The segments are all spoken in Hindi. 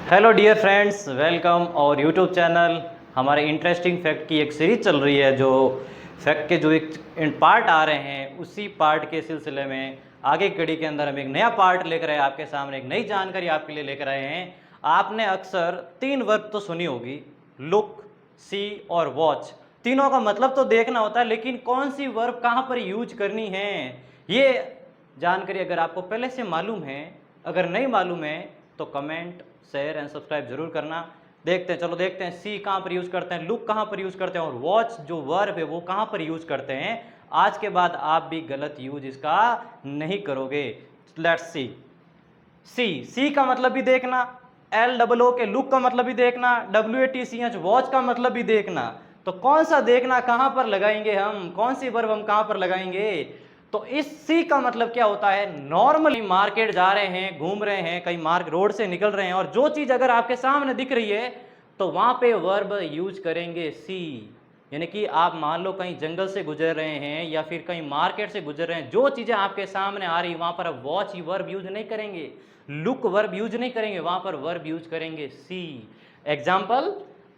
हेलो डियर फ्रेंड्स, वेलकम और यूट्यूब चैनल। हमारे इंटरेस्टिंग फैक्ट की एक सीरीज चल रही है। जो फैक्ट के जो एक पार्ट आ रहे हैं, उसी पार्ट के सिलसिले में आगे की कड़ी के अंदर हम एक नया पार्ट लेकर आए आपके सामने, एक नई जानकारी आपके लिए लेकर आए हैं। आपने अक्सर 3 वर्ब तो सुनी होगी, लुक, सी और वॉच। तीनों का मतलब तो देखना होता है, लेकिन कौन सी वर्ब कहाँ पर यूज करनी है, ये जानकारी अगर आपको पहले से मालूम है, अगर नहीं मालूम है तो कमेंट, शेयर एंड सब्सक्राइब जरूर करना। देखते हैं, चलो देखते हैं सी कहाँ पर यूज करते हैं, लुक कहाँ पर यूज करते हैं और वॉच जो वर्ब है वो कहाँ पर यूज करते हैं। आज के बाद आप भी गलत यूज इसका नहीं करोगे। Let's see. सी का मतलब भी देखना, LOO के लुक का मतलब भी देखना, WATCH वॉच का मतलब भी देखना। तो कौन सा देखना, कहां पर लगाएंगे हम, कौन सी वर्ब हम कहां पर लगाएंगे। तो इस सी का मतलब क्या होता है, नॉर्मली मार्केट जा रहे हैं, घूम रहे हैं, कहीं मार्ग रोड से निकल रहे हैं और जो चीज अगर आपके सामने दिख रही है तो वहां पे वर्ब यूज करेंगे सी। यानी कि आप मान लो कहीं जंगल से गुजर रहे हैं या फिर कहीं मार्केट से गुजर रहे हैं, जो चीजें आपके सामने आ रही वहां पर आप वॉच वर्ब यूज नहीं करेंगे, लुक वर्ब यूज नहीं करेंगे, वहां पर वर्ब यूज करेंगे सी। एग्जाम्पल,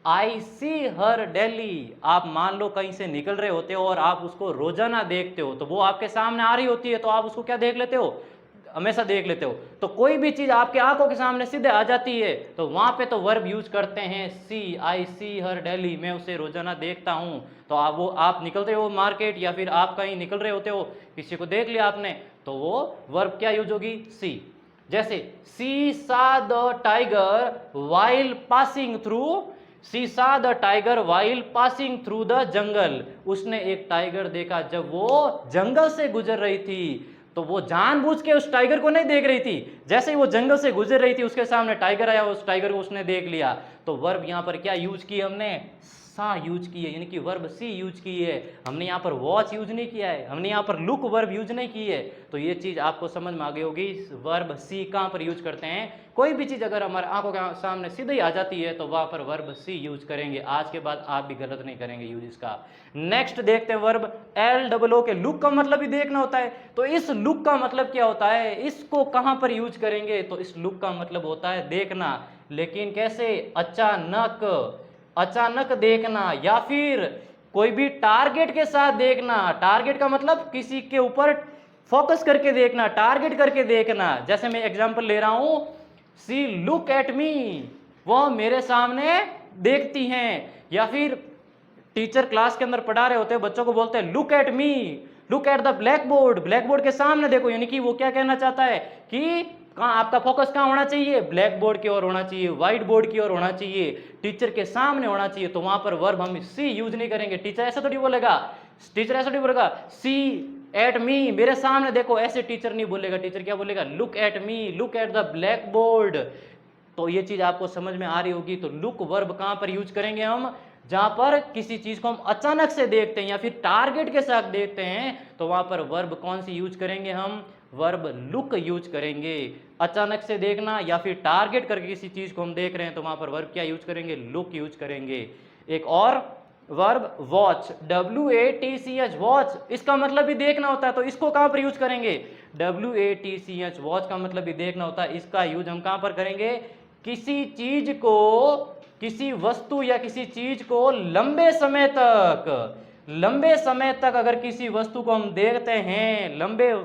आई सी हर डेली। आप मान लो कहीं से निकल रहे होते हो और आप उसको रोजाना देखते हो, तो वो आपके सामने आ रही होती है तो आप उसको क्या देख लेते हो, हमेशा देख लेते हो। तो कोई भी चीज आपके आंखों के सामने सीधे आ जाती है तो वहां पे तो वर्ब यूज करते हैं सी। आई सी हर डेली, मैं उसे रोजाना देखता हूं। तो आप निकल रहे हो मार्केट या फिर आप कहीं निकल रहे होते हो, किसी को देख लिया आपने, तो वो वर्ब क्या यूज होगी, सी। जैसे see saw the tiger while passing through, see saw the tiger while passing through the jungle. उसने एक टाइगर देखा जब वो जंगल से गुजर रही थी। तो वो जानबूझ के उस टाइगर को नहीं देख रही थी, जैसे ही वो जंगल से गुजर रही थी उसके सामने टाइगर आया, उस टाइगर को उसने देख लिया। तो वर्ब यहां पर क्या यूज की हमने, सा यूज की है, यानी कि वर्ब सी यूज की है। हमने यहाँ पर वॉच यूज नहीं किया है, हमने यहाँ पर लुक वर्ब यूज नहीं की है। तो ये चीज आपको समझ में आ गई होगी, वर्ब सी कहाँ पर यूज करते हैं। कोई भी चीज अगर हमारे आंखों के सामने सीधे ही आ जाती है तो वहां पर वर्ब सी यूज करेंगे। आज के बाद आप भी गलत नहीं करेंगे यूज इसका। नेक्स्ट देखते हैं वर्ब LOO के लुक का मतलब भी देखना होता है। तो इस लुक का मतलब क्या होता है, इसको कहां पर यूज करेंगे, तो इस लुक का मतलब होता है देखना। लेकिन कैसे, अचानक, अचानक देखना या फिर कोई भी टारगेट के साथ देखना। टारगेट का मतलब किसी के ऊपर फोकस करके देखना, टारगेट करके देखना। जैसे मैं एग्जांपल ले रहा हूं, सी लुक एट मी, वो मेरे सामने देखती हैं। या फिर टीचर क्लास के अंदर पढ़ा रहे होते हैं, बच्चों को बोलते हैं look at me, look at the black board, black board के सामने देखो। यानी कि वो क्या कहना चाहता है कि कहाँ आपका फोकस कहाँ होना चाहिए, ब्लैक बोर्ड की ओर होना चाहिए, व्हाइट बोर्ड की ओर होना चाहिए, टीचर के सामने होना चाहिए। तो वहां पर वर्ब हम सी यूज नहीं करेंगे। टीचर ऐसा थोड़ी बोलेगा, टीचर ऐसा थोड़ी बोलेगा सी एट मी, मेरे सामने देखो, ऐसे टीचर नहीं बोलेगा। टीचर क्या बोलेगा, look at me, look at the black board. तो ये चीज आपको समझ में आ रही होगी। तो लुक वर्ब कहां पर यूज करेंगे हम, जहां पर किसी चीज को हम अचानक से देखते हैं या फिर टारगेट के साथ देखते हैं, तो वहां पर वर्ब कौन सी यूज करेंगे हम, वर्ब लुक यूज करेंगे। अचानक से देखना या फिर टारगेट करके किसी चीज को हम देख रहे हैं तो वहां पर वर्ब क्या यूज करेंगे, लुक यूज करेंगे। एक और वर्ब वॉच, WATCH वॉच, इसका मतलब भी देखना होता है। तो इसको कहां पर यूज करेंगे, WATCH वॉच का मतलब भी देखना होता है। इसका यूज हम कहां पर करेंगे, किसी चीज को, किसी वस्तु या किसी चीज को लंबे समय तक, लंबे समय तक अगर किसी वस्तु को हम देखते हैं, लंबे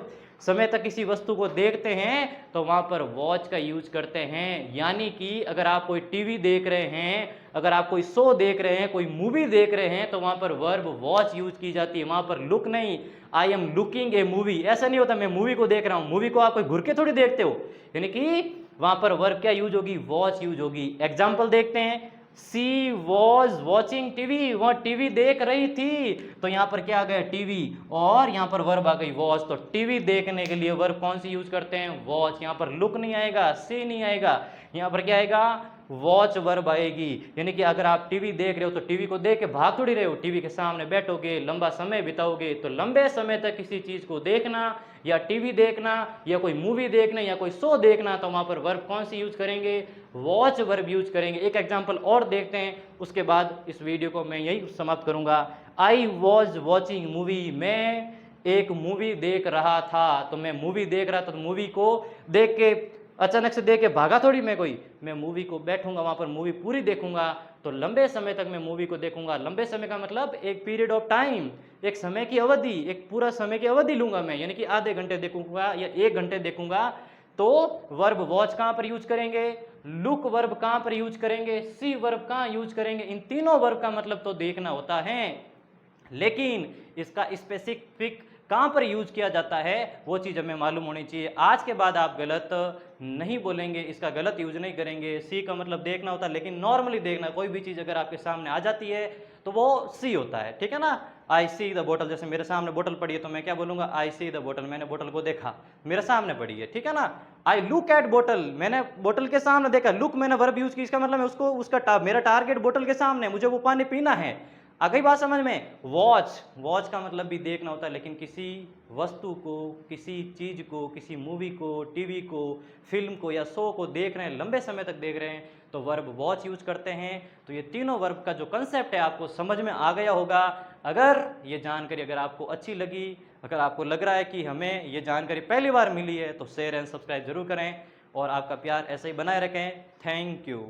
समय तक किसी वस्तु को देखते हैं तो वहां पर वॉच का यूज करते हैं। यानी कि अगर आप कोई टीवी देख रहे हैं, अगर आप कोई शो देख रहे हैं, कोई मूवी देख रहे हैं, तो वहां पर वर्ब वॉच यूज की जाती है, वहां पर लुक नहीं। I am looking A movie, ऐसा नहीं होता मैं मूवी को देख रहा हूं, मूवी को आप कोई घुर के थोड़ी देखते हो। यानी कि वहां पर वर्ब क्या यूज होगी, वॉच यूज होगी। एग्जाम्पल देखते हैं, सी वॉज वॉचिंग टीवी, वह टीवी देख रही थी। तो यहां पर क्या आ गया, टीवी, और यहां पर वर्ब आ गई वॉच। तो टीवी देखने के लिए वर्ब कौन सी यूज करते हैं, वॉच। यहां पर लुक नहीं आएगा, सी नहीं आएगा, यहां पर क्या आएगा, वॉच वर्ब आएगी। यानी कि अगर आप टीवी देख रहे हो तो टीवी को देख के भाग थोड़ी रहे हो, टीवी के सामने बैठोगे, लंबा समय बिताओगे। तो लंबे समय तक किसी चीज को देखना या टीवी देखना या कोई मूवी देखना या कोई शो देखना, तो वहां पर वर्ब कौन सी यूज करेंगे, वॉच वर्ब यूज करेंगे। एक एग्जांपल और देखते हैं, उसके बाद इस वीडियो को मैं यही समाप्त करूंगा। आई वॉज वॉचिंग मूवी, मैं एक मूवी देख रहा था। तो मैं मूवी देख रहा था, तो मूवी को देख के अचानक से देख के भागा थोड़ी मैं कोई, मैं मूवी को बैठूंगा वहां पर मूवी पूरी देखूंगा, तो लंबे समय तक मैं मूवी को देखूंगा। लंबे समय का मतलब एक पीरियड ऑफ टाइम, एक समय की अवधि, एक पूरा समय की अवधि लूंगा मैं, यानी कि आधे घंटे देखूंगा या 1 घंटे देखूंगा। तो वर्ब वॉच कहां पर यूज करेंगे, लुक वर्ब कहां पर यूज करेंगे, सी वर्ब कहां यूज करेंगे, इन तीनों वर्ब का मतलब तो देखना होता है, लेकिन इसका स्पेसिफिक कहां पर यूज किया जाता है वो चीज हमें मालूम होनी चाहिए। आज के बाद आप गलत नहीं बोलेंगे, इसका गलत यूज नहीं करेंगे। सी का मतलब देखना होता है, लेकिन नॉर्मली देखना, कोई भी चीज अगर आपके सामने आ जाती है तो वो सी होता है, ठीक है ना। आई सी द बोटल, जैसे मेरे सामने बोतल पड़ी है तो मैं क्या बोलूंगा, आई सी द बोटल, मैंने बोतल को देखा, मेरे सामने पड़ी है, ठीक है ना। आई लुक एट बोटल, मैंने बोतल के सामने देखा, लुक मैंने वर्ब यूज की, इसका मतलब है उसको उसका मेरा टारगेट बोतल के सामने, मुझे वो पानी पीना है। आ गई बात समझ में। वॉच, वॉच का मतलब भी देखना होता है, लेकिन किसी वस्तु को, किसी चीज को, किसी मूवी को, टीवी को, फिल्म को या शो को देख रहे हैं, लंबे समय तक देख रहे हैं, तो वर्ब वॉच यूज करते हैं। तो ये तीनों वर्ब का जो कंसेप्ट है आपको समझ में आ गया होगा। अगर ये जानकारी अगर आपको अच्छी लगी, अगर आपको लग रहा है कि हमें ये जानकारी पहली बार मिली है, तो शेयर एंड सब्सक्राइब जरूर करें और आपका प्यार ऐसे ही बनाए रखें। Thank you.